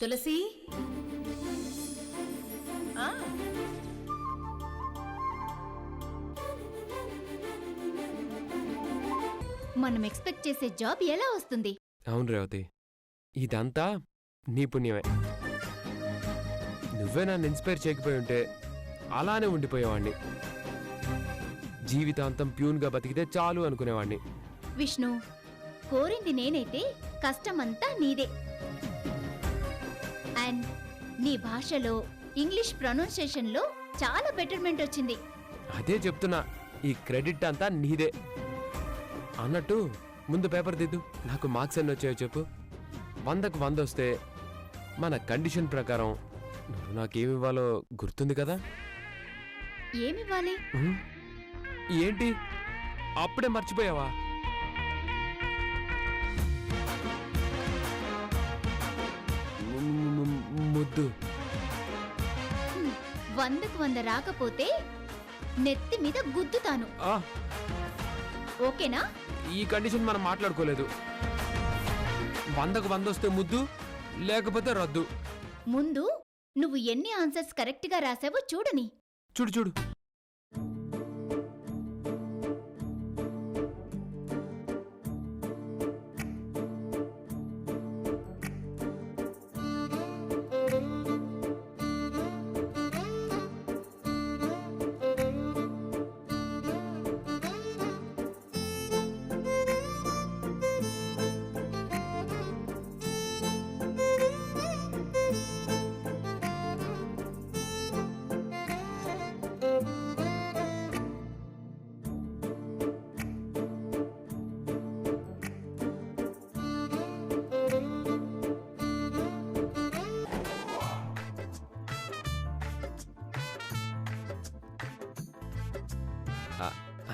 తులసి మనం ఎక్స్పెక్ట్ చేసే జాబ్ ఎలా వస్తుంది? అవును రేవతి, ఇదంతా నీ పుణ్యమే. నువ్వే నన్ను ఇన్స్పైర్ చేయకపోయి ఉంటే అలానే ఉండిపోయేవాణ్ణి. జీవితాంతం ప్యూన్గా బతికితే చాలు అనుకునేవాణ్ణి. విష్ణు, కోరింది నేనైతే కష్టమంతా నీదే. అండ్ నీ భాషలో, ఇంగ్లీష్ ప్రొనౌన్సియేషన్లో చాలా బెటర్మెంట్ వచ్చింది. అదే చెప్తున్నా, ఈ క్రెడిట్ అంతా నీదే. అన్నట్టు ముందు పేపర్ దిద్దు. నాకు మార్క్స్ ఎన్ని వచ్చాయో చెప్పు. 100కు 100 వస్తే మన కండిషన్ ప్రకారం నువ్వు నాకేమివ్వాలో గుర్తుంది కదా? ఏమివ్వాలి? ఏంటి అప్పుడే మర్చిపోయావా? ముద్దు. 100కు 100 రాకపోతే నెత్తి మీద గుద్దుతాను. ఓకేనా? ఈ కండిషన్ మనం మాట్లాడుకోలేదు. 100కు 100 వస్తే ముద్దు, లేకపోతే రద్దు. ముందు నువ్వు ఎన్ని ఆన్సర్స్ కరెక్ట్ గా రాసావో చూడని. చూడు చూడు.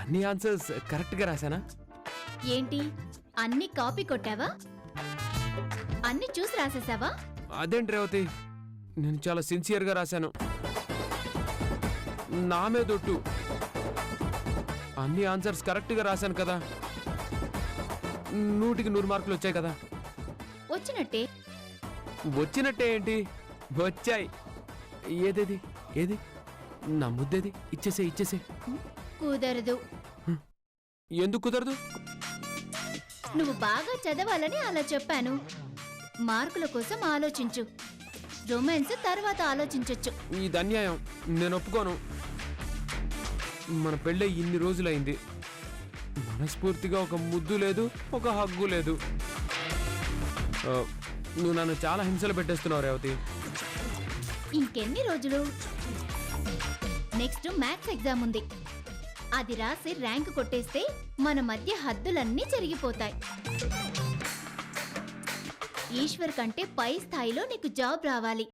అన్ని ఆన్సర్స్ కరెక్ట్ గా రాశానా? ఏంటి, అన్ని కాపీ కొట్టావా? అన్ని చూసి రాసేసావా? అదేంటి రేవతి, నేను చాలా సిన్సియర్గా రాశాను. నా మీదొట్టు. అన్ని ఆన్సర్స్ కరెక్ట్గా రాశాను కదా. 100కి 100 మార్కులు వచ్చాయి కదా. వచ్చినట్టే. వచ్చినట్టే ఏంటి, వచ్చాయి. ఏదేది ఏది నా ముద్దేది? ఇచ్చేసే. కుదరదు. ఎందుకు కుదరదు? నువ్వు బాగా చదవాలని అలా చెప్పాను. మార్కుల కోసం ఆలోచించు, రొమాన్స్ తర్వాత ఆలోచించొచ్చు. ఇది అన్యాయం, నేను ఒప్పుకోను. మన పెళ్ళై ఇన్ని రోజులైంది, మనస్ఫూర్తిగా ఒక ముద్దు లేదు, ఒక హగ్గు లేదు. నువ్వు నన్ను చాలా హింసలు పెట్టేస్తున్నావు రేవతి. ఇంకెన్ని రోజులు? నెక్స్ట్ మ్యాథ్స్ ఎగ్జామ్ ఉంది. అది రాసి ర్యాంక్ కొట్టేస్తే మన మధ్య హద్దులన్నీ జరిగిపోతాయి. ఈశ్వర్ కంటే పై స్థాయిలో నీకు జాబ్ రావాలి.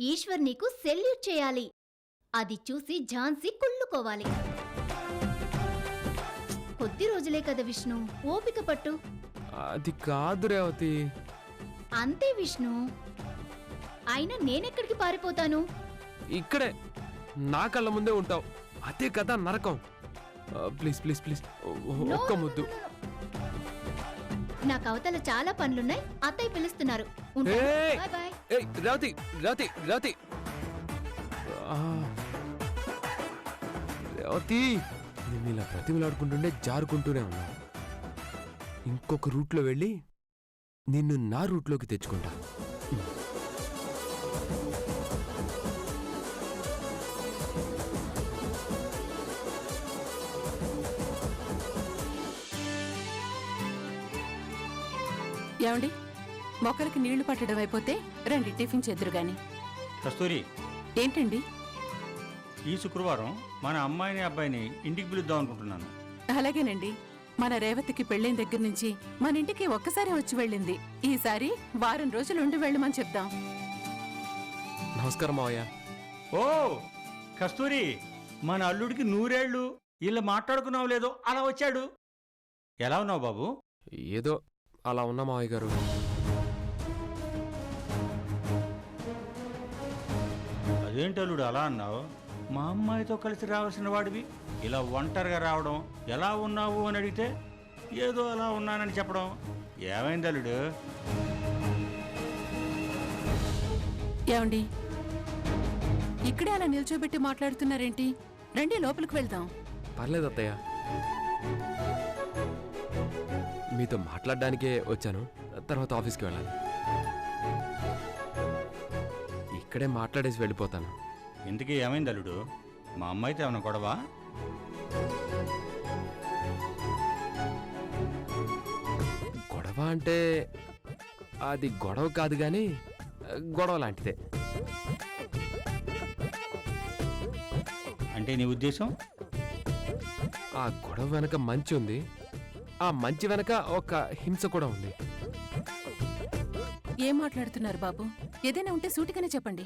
ఈశ్వర్ నీకు సెల్యూట్ చేయాలి. అది చూసి ఝాన్సీ కుళ్ళుకోవాలి. కొద్ది రోజులే కదా విష్ణు, ఓపిక పట్టు. అది కాదు రేవతి. అంతే విష్ణు. అయినా నేనెక్కడికి పారిపోతాను? ఇక్కడే నా కళ్ళ ముందే ఉంటావు. అదే కదా నరకం. ప్లీజ్ ప్లీజ్ ప్లీజ్, ఒక్క ముద్దు. నాకు అవతల చాలా పనులున్నాయి, అత్తయ్య పిలుస్తున్నారు. రేవతి రేవతి రేవతి రేవతి, నేను ఇలా ప్రతిమలాడుకుంటుండే జారుకుంటూనే ఉన్నా. ఇంకొక రూట్లో వెళ్ళి నిన్ను నా రూట్లోకి తెచ్చుకుంటా. ఏమండి, మొక్కలకి నీళ్లు పట్టడం అయిపోతే రండి టిఫిన్ చేద్దురు గాని. కస్తూరి, ఏంటండి? ఈ శుక్రవారం మన అమ్మాయిని అబ్బాయిని ఇంటికి పిలుద్దాం అనుకుంటున్నాను. అలాగేనండి. మన రేవతికి పెళ్ళైన దగ్గర నుంచి మన ఇంటికి ఒక్కసారి వచ్చి వెళ్ళింది. ఈసారి వారం రోజులు ఉండి వెళ్ళమని చెప్దాం. నమస్కారం మావయ్య. ఓ కస్తూరి, మన అల్లుడికి 100 ఏళ్ళు. ఇలా మాట్లాడుకున్నావు లేదో అలా వచ్చాడు. ఎలా ఉన్నావు బాబు? ఏదో అలా ఉన్నా మావయ్య గారు. అదేంటి అల్లుడు అలా అన్నావు? మా అమ్మాయితో కలిసి రావాల్సిన వాడివి ఇలా ఒంటరిగా రావడం, ఎలా ఉన్నావు అని అడిగితే ఏదో అలా ఉన్నానని చెప్పడం. ఏమైంది అల్లుడు? ఏమండి ఇక్కడే అలా నిల్చోబెట్టి మాట్లాడుతున్నారేంటి? రండి లోపలికి వెళ్దాం. పర్లేదు అత్తయ్య, మీతో మాట్లాడడానికే వచ్చాను. తర్వాత ఆఫీస్కి వెళ్ళాలి. ఇక్కడే మాట్లాడేసి వెళ్ళిపోతాను. ఇంతకీ ఏమైంది అల్లుడు? మా అమ్మాయితో ఏమైనా గొడవ? గొడవ అంటే అది గొడవ కాదు కానీ గొడవ లాంటిదే. అంటే నీ ఉద్దేశం? ఆ గొడవ వెనక మంచి ఉంది, ఆ మంచి వెనక ఒక హింస కూడా ఉంది. ఏం మాట్లాడుతున్నారు బాబు? ఏదైనా ఉంటే సూటిగానే చెప్పండి.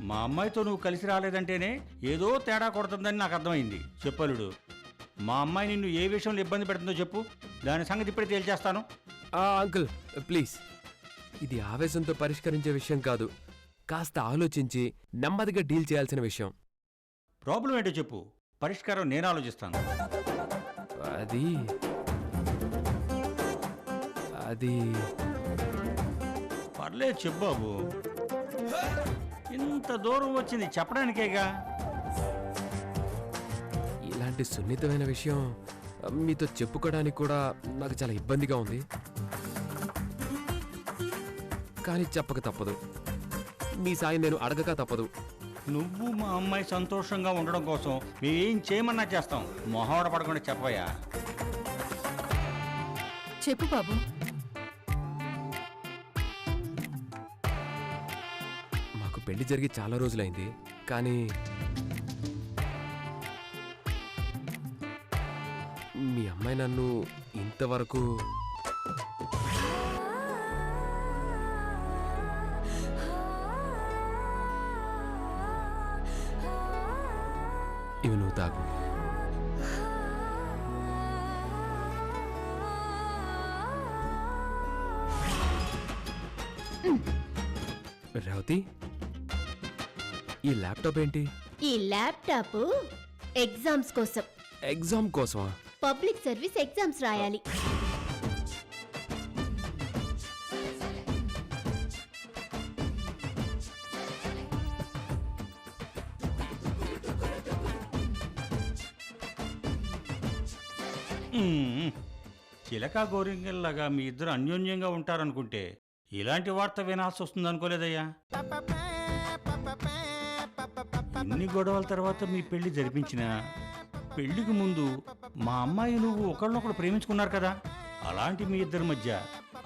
మా అమ్మాయితో నువ్వు కలిసి రాలేదంటేనే ఏదో తేడా కొడుతుందని నాకు అర్థమైంది. చెప్పలుడు, మా అమ్మాయి నిన్ను ఏ విషయంలో ఇబ్బంది పెడుతుందో చెప్పు, దాని సంగతి ఇప్పుడే తేల్చేస్తాను. అంకుల్ ప్లీజ్, ఇది ఆవేశంతో పరిష్కరించే విషయం కాదు. కాస్త ఆలోచించి నెమ్మదిగా డీల్ చేయాల్సిన విషయం. ప్రాబ్లం ఏంటో చెప్పు, పరిష్కారం నేను ఆలోచిస్తాను. అది అది పర్లేదు చెప్పు బాబు, ఇంత దూరం వచ్చింది చెప్పడానికేగా. ఇలాంటి సున్నితమైన విషయం మీతో చెప్పుకోవడానికి కూడా నాకు చాలా ఇబ్బందిగా ఉంది. కానీ చెప్పక తప్పదు, మీ సాయం నేను అడగక తప్పదు. నువ్వు మా అమ్మాయి సంతోషంగా ఉండడం కోసం మేమేం చేయమన్నా చేస్తాం. మొహోడ పడకుండా చెప్పవయ్యా. చెప్పు బాబు. మాకు పెళ్లి జరిగి చాలా రోజులైంది, కానీ మీ అమ్మాయి నన్ను ఇంతవరకు ఇవి నువ్వు తాగు. రేవతి, ఈ ల్యాప్టాప్ ఏంటి? ఈ ల్యాప్టాప్ ఎగ్జామ్స్ కోసం. ఎగ్జామ్ కోసమా? పబ్లిక్ సర్వీస్ ఎగ్జామ్స్ రాయాలి. చిలకా గోరింగల్లాగా మీ ఇద్దరు అన్యోన్యంగా ఉంటారనుకుంటే ఇలాంటి వార్త వినాల్సి వస్తుంది అనుకోలేదయ్యా. ఇన్ని గొడవల తర్వాత మీ పెళ్లి జరిపించిన పెళ్లికి ముందు మా అమ్మాయి నువ్వు ఒకళ్ళొకడు ప్రేమించుకున్నారు కదా, అలాంటి మీ ఇద్దరి మధ్య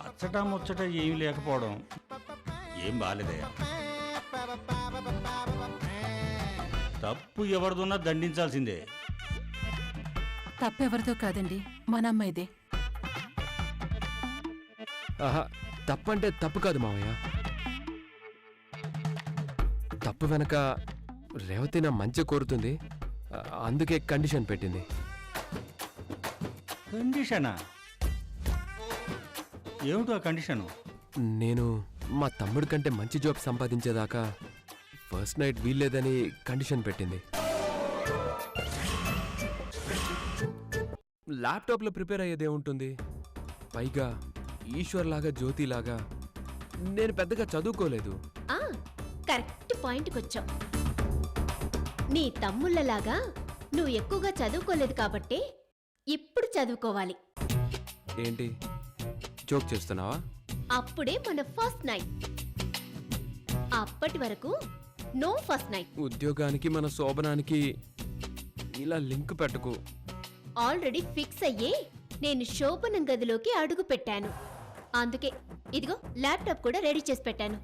అచ్చటా ముచ్చట ఏమీ లేకపోవడం ఏం బాలేదయ్యా. తప్పు ఎవరిదున్నా దండించాల్సిందే. తప్పెవరితో కాదండి, మన అమ్మాయిదే. ఆహా, తప్పంటే తప్పు కాదు మావయ్య. తప్పు వెనక రేవతి నా మంచి కోరుతుంది, అందుకే కండిషన్ పెట్టింది. కండిషనా? ఏమిటో ఆ కండిషను? నేను మా తమ్ముడి కంటే మంచి జాబ్ సంపాదించేదాకా ఫస్ట్ నైట్ వీల్లేదని కండిషన్ పెట్టింది. ల్యాప్టాప్లో ప్రిపేర్ అయ్యేదే ఉంటుంది. పైగా ఈశ్వర్ లాగా జ్యోతి లాగా నేను పెద్దగా చదువుకోలేదు. కరెక్ట్ పాయింట్కి వచ్చావు. నీ తమ్ముళ్ళలాగా నువ్వు ఎక్కువగా చదువుకోలేదు కాబట్టి ఇప్పుడు చదువుకోవాలి. ఏంటి జోక్ చేస్తున్నావా? అప్పుడే మన ఫస్ట్ నైట్. అప్పటి వరకు నో ఫస్ట్ నైట్. ఉద్యోగానికి మన శోభనానికి ఇలా లింక్ పెట్టకు. ఆల్రెడీ ఫిక్స్ అయ్యే నేను శోభనం గదిలోకి అడుగు పెట్టాను. అందుకే ఇదిగో ల్యాప్టాప్ కూడా రెడీ చేసి పెట్టాను.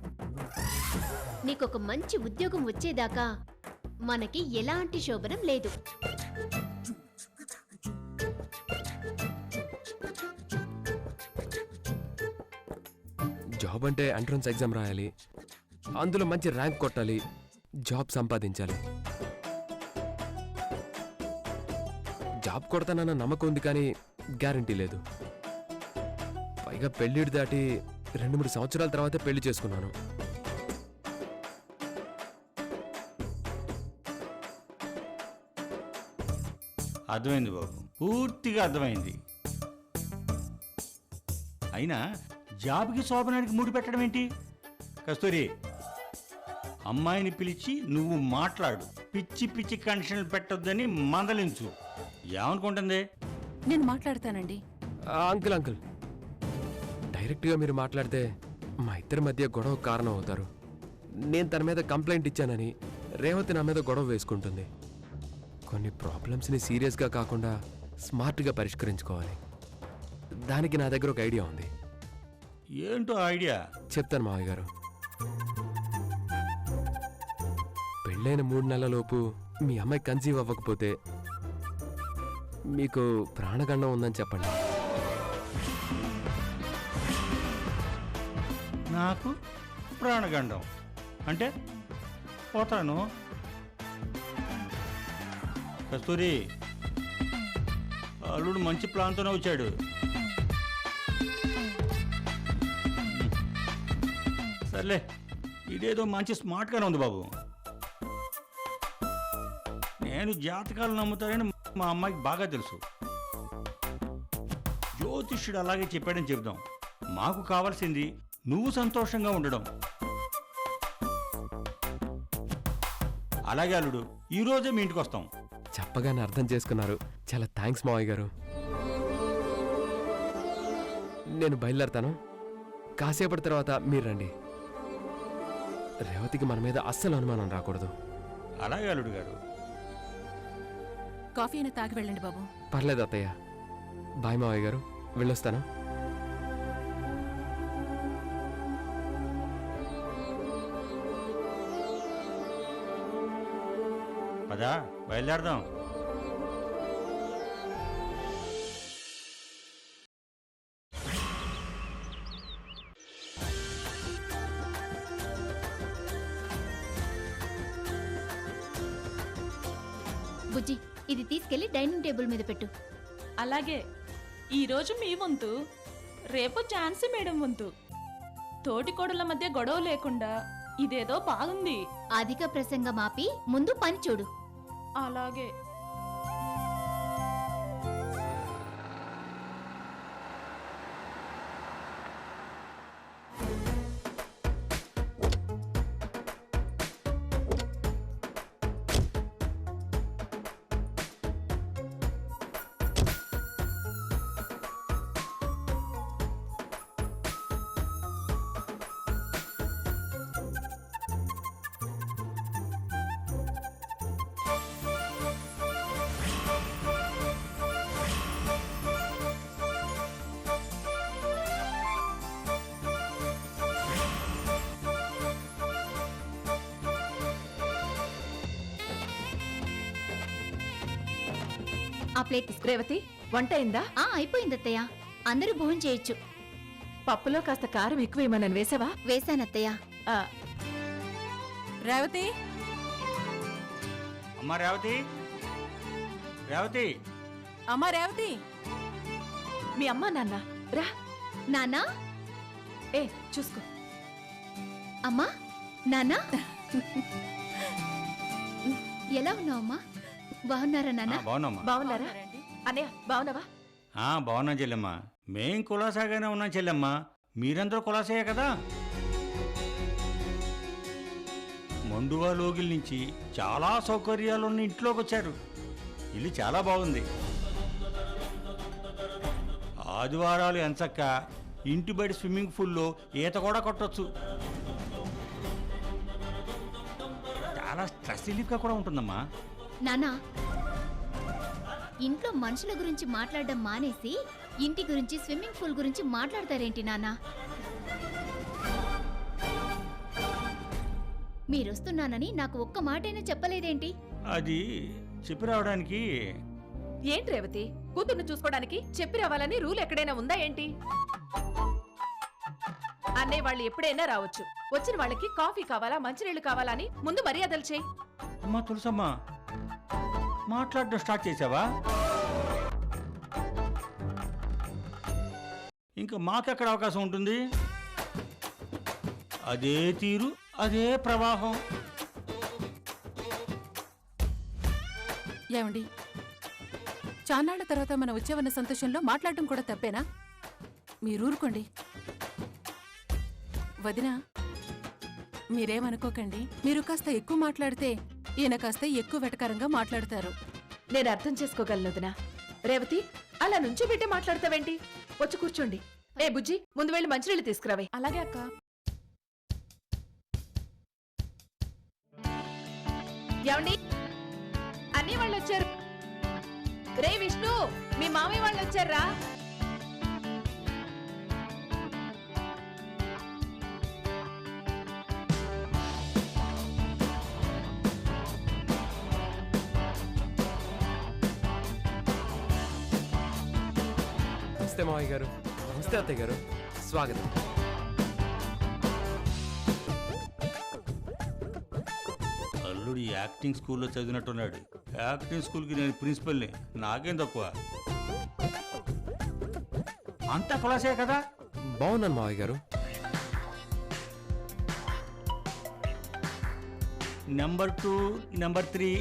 నీకొక మంచి ఉద్యోగం వచ్చేదాకా మనకి ఎలాంటి శోభనం లేదు. జాబ్ అంటే ఎంట్రన్స్ ఎగ్జామ్ రాయాలి, అందులో మంచి ర్యాంక్ కొట్టాలి, జాబ్ సంపాదించాలి. జాబ్ కొడతానన్న నమ్మకం ఉంది కానీ గ్యారంటీ లేదు. పైగా పెళ్ళిడు దాటి 2-3 సంవత్సరాల తర్వాత పెళ్లి చేసుకున్నాను. అర్థమైంది బాబు, పూర్తిగా అర్థమైంది. అయినా జాబ్కి శోభనానికి ముడి పెట్టడం ఏంటి? కస్తూరి, అమ్మాయిని పిలిచి నువ్వు మాట్లాడు. పిచ్చి పిచ్చి కండిషన్లు పెట్టొద్దని మందలించు. ఏమనుకుంటుంది? నేను మాట్లాడతానండి. అంకుల్ అంకుల్, డైరెక్ట్గా మీరు మాట్లాడితే మా ఇద్దరి మధ్య గొడవ కారణం అవుతారు. నేను తన మీద కంప్లైంట్ ఇచ్చానని రేవతి నా మీద గొడవ వేసుకుంటుంది. కొన్ని ప్రాబ్లమ్స్ని సీరియస్గా కాకుండా స్మార్ట్గా పరిష్కరించుకోవాలి. దానికి నా దగ్గర ఒక ఐడియా ఉంది. ఏంటో ఐడియా? చెప్తాను మావయ్య గారు. పెళ్ళైన 3 నెలలలోపు మీ అమ్మాయి కన్సీవ్ అవ్వకపోతే మీకు ప్రాణగండం ఉందని చెప్పండి. నాకు ప్రాణగండం అంటే పోతాను. కస్తూరి, అల్లుడు మంచి ప్లాన్తోనే వచ్చాడు. సర్లే, ఇదేదో మంచి స్మార్ట్గానే ఉంది బాబు. నేను జాతకాలు నమ్ముతానని మా అమ్మాయికి బాగా తెలుసు. జ్యోతిష్యుడు అలాగే చెప్పాడని చెప్దాం. మాకు కావాల్సింది నువ్వు సంతోషంగా ఉండడం. అలాగే అల్లుడు, ఈరోజే మీ ఇంటికి వస్తాం. చెప్పగానే అర్థం చేసుకున్నారు. చాలా థ్యాంక్స్ మావయ్య గారు. నేను బయలుదేరతాను. కాసేపటి తర్వాత మీరు రండి. రేవతికి మన మీద అస్సలు అనుమానం రాకూడదు. అలాగే అల్లుడు గారు. కాఫీ అయినా తాగి వెళ్ళండి బాబు. పర్లేదు అత్తయ్య. బాయ్ మావయ్య గారు, వెళ్ళొస్తాను. పదా, బయలుదేరదాం. బుజ్జి, ఇది తీసుకెళ్లి డైనింగ్ టేబుల్ మీద పెట్టు. అలాగే. ఈరోజు మీ వంతు, రేపు ఝాన్సీ మేడం వంతు. తోటికోడల మధ్య గొడవ లేకుండా ఇదేదో బాగుంది. అధిక ప్రసంగం ఆపి ముందు పని చూడు. అలాగే. ఆ ప్లేట్ తీసుకు. రేవతి, వంట అయిందా? అయిపోయింది అత్తయ్య. అందరూ భోజనం చేయొచ్చు. పప్పులో కాస్త కారం ఎక్కువేమన్నా వేసావా? వేశానత్తయ్య. రేవతి, అమ్మా రేవతి, రేవతి. అమ్మా రేవతి. మీ అమ్మా నాన్న రా. నానా, ఏ చూసుకో. అమ్మా, నానా. ఎలా ఉన్నావు అమ్మా? బాగున్నారా నాన్న? బాగున్నామ్మా. బాగున్నారా అన్నయ్య? బాగున్నావా? బాగున్నాం చెల్లెమ్మా. మేం కులాసాగానే ఉన్నాం చెల్లెమ్మా. మీరందరూ కులాసాయే కదా. మండువా లోగిల్ నుంచి చాలా సౌకర్యాలున్న ఇంట్లోకి వచ్చారు. ఇల్లు చాలా బాగుంది. ఆదివారాలు ఎంచక్క ఇంటి బయట స్విమ్మింగ్ పూల్లో ఈత కూడా కొట్టొచ్చు. చాలా స్ట్రెస్ రిలీఫ్గా కూడా ఉంటుందమ్మా. నానా, ఇంట్లో మనుషుల గురించి మాట్లాడడం మానేసి ఇంటి గురించి, స్విమ్మింగ్ పూల్ గురించి మాట్లాడతారేంటి నానా? మీరొస్తున్నానని నాకు ఒక్క మాటైనా చెప్పలేదేంటి? అది చెప్పి రావడానికి. ఏంటి రేవతి, కూతుర్ని చూసుకోవడానికి చెప్పి రావాలని రూల్ ఎక్కడైనా ఉందా ఏంటి? అన్నయ్య వాళ్ళు ఎప్పుడైనా రావచ్చు. వచ్చిన వాళ్ళకి కాఫీ కావాలా, మంచినీళ్ళు కావాలా అని ముందు మర్యాదలు చేయి. అమ్మా తులసమ్మా, మాట్లాడడం స్టార్ట్ చేసావా? ఇంకా మాకెక్కడ అవకాశం ఉంటుంది? అదే తీరు, అదే ప్రవాహం. ఏమండి, చాన్నాళ్ల తర్వాత మనం వచ్చేవన్న సంతోషంలో మాట్లాడటం కూడా తప్పేనా? మీరు ఊరుకోండి. వదినా, మీరేమనుకోకండి, మీరు కాస్త ఎక్కువ మాట్లాడితే ఈయన కాస్త ఎక్కువ వెటకారంగా మాట్లాడతారు. నేను అర్థం చేసుకోగలను వదినా. రేవతి, అలా నుంచో పెట్టి మాట్లాడతావేంటి? వచ్చి కూర్చోండి. ఏ బుజ్జి, ముందు వెళ్ళి మంచినీళ్ళు తీసుకురావే. అలాగే అక్క. ఏమండి, అన్నీ వాళ్ళు వచ్చారు. రే విష్ణు, మీ మామయ్య వాళ్ళు వచ్చారా? నమస్తే మావయ్య గారు. నమస్తే అత్తయ్య గారు. స్వాగతం. అల్లుడు యాక్టింగ్ స్కూల్లో చదివినట్టున్నాడు. యాక్టింగ్ స్కూల్కి నేను ప్రిన్సిపల్ని, నాకేం తక్కువ. అంతా కులాసే కదా. బాగున్నాను మావయ్య గారు. నెంబర్ 2, నెంబర్ 3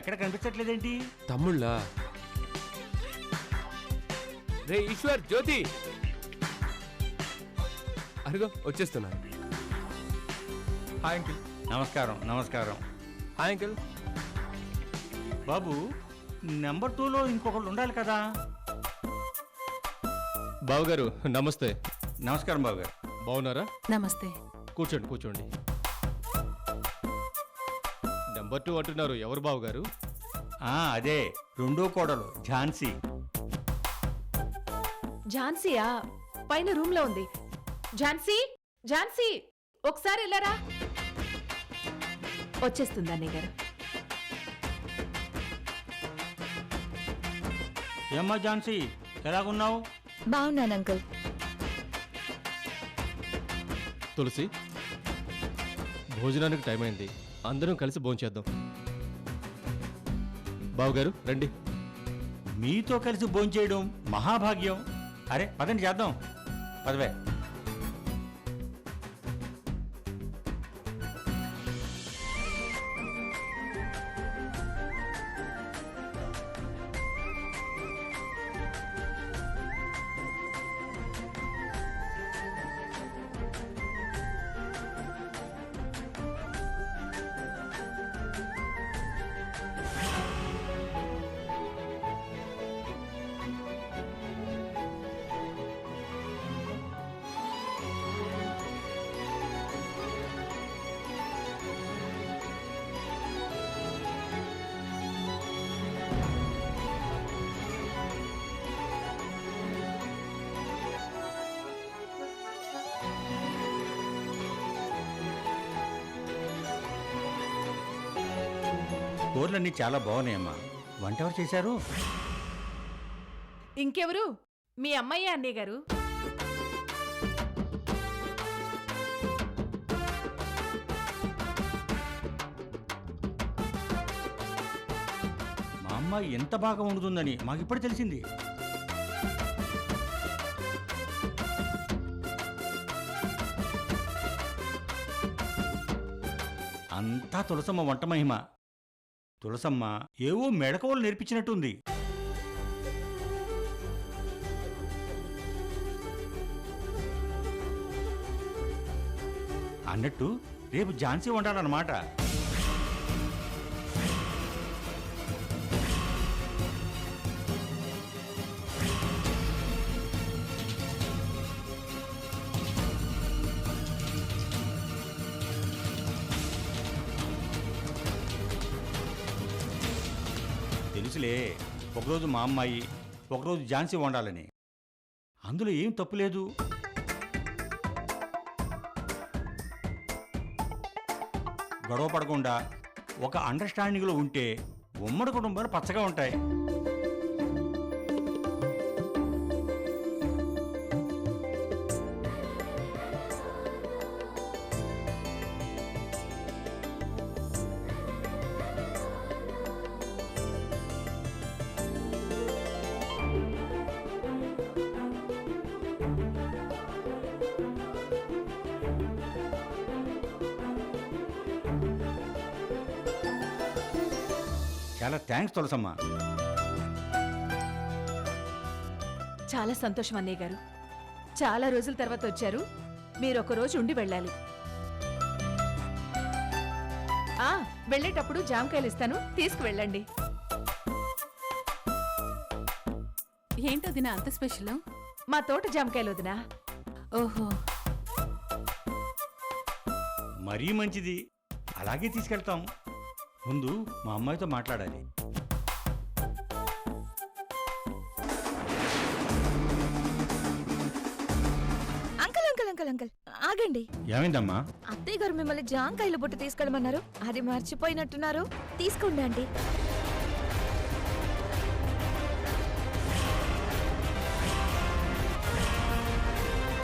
ఎక్కడ కనిపించట్లేదేంటి? తమ్ముళ్ళ రే ఈశ్వర్, జ్యోతి అరుగో వచ్చేస్తున్నారు. Hi uncle. నమస్కారం. నమస్కారం హాయ్ అంకిల్. బాబు, నెంబర్ 2లో ఇంకొకళ్ళు ఉండాలి కదా. బావగారు నమస్తే. నమస్కారం బాబు గారు. బాగున్నారా? నమస్తే. కూర్చోండి కూర్చోండి. నెంబర్ 2 అంటున్నారు, ఎవరు బావగారు? అదే రెండో కోడలు ఝాన్సీ. ఝాన్సీయా? పైన రూమ్ లో ఉంది. ఝాన్సీ, ఝాన్సీ, ఒకసారి వెళ్ళరా. వచ్చేస్తుంది అన్నయ్య గారు. ఏమ్మా ఝాన్సీ, ఎలాగున్నావు? బాగున్నాను అంకుల్. తులసి, భోజనానికి టైం అయింది, అందరం కలిసి భోంచేద్దాం. బావగారు రండి. మీతో కలిసి భోంచేయడం మహాభాగ్యం. అరే పదండి చేద్దాం. పదవే. కూరలన్నీ చాలా బాగున్నాయమ్మా. వంట ఎవరు చేశారు? ఇంకెవరు? మీ అమ్మయ్య అన్నయ్య గారు. మా అమ్మ ఎంత బాగా వండుతుందని మాకు ఇప్పుడు తెలిసింది. అంతా తులసమ్మ వంట మహిమ. తులసమ్మ ఏవో మెడకవలు నేర్పించినట్టుంది. అన్నట్టు రేపు ఝాన్సీ వండాలన్నమాట. తెలుసులే, ఒకరోజు మా అమ్మాయి, ఒకరోజు ఝాన్సీ వండాలని. అందులో ఏం తప్పులేదు. గొడవ పడకుండా ఒక అండర్స్టాండింగ్లో ఉంటే ఉమ్మడి కుటుంబాలు పచ్చగా ఉంటాయి. చాలా థ్యాంక్స్ తులసమ్మ. చాలా సంతోషం అన్నయ్య గారు. చాలా రోజుల తర్వాత వచ్చారు. మీరు ఒక రోజు ఉండి వెళ్ళాలి. వెళ్ళేటప్పుడు జామకాయలు ఇస్తాను, తీసుకువెళ్ళండి. ఏంటో దిన అంత స్పెషల్? మా తోట జామకాయలు వదినా. ఓహో, మరీ మంచిది, అలాగే తీసుకెళ్తాం. ముందు మా అమ్మాయితో మాట్లాడాలి. అంకల్ అంకల్ అంకల్ అంకల్ ఆగండి. ఏమైందమ్మా? అత్తయ్య గారు మిమ్మల్ని జాంకాయల బుట్ట తీసుకెళ్ళమన్నారు, అది మర్చిపోయినట్టున్నారు. తీసుకోండి ఆంటీ.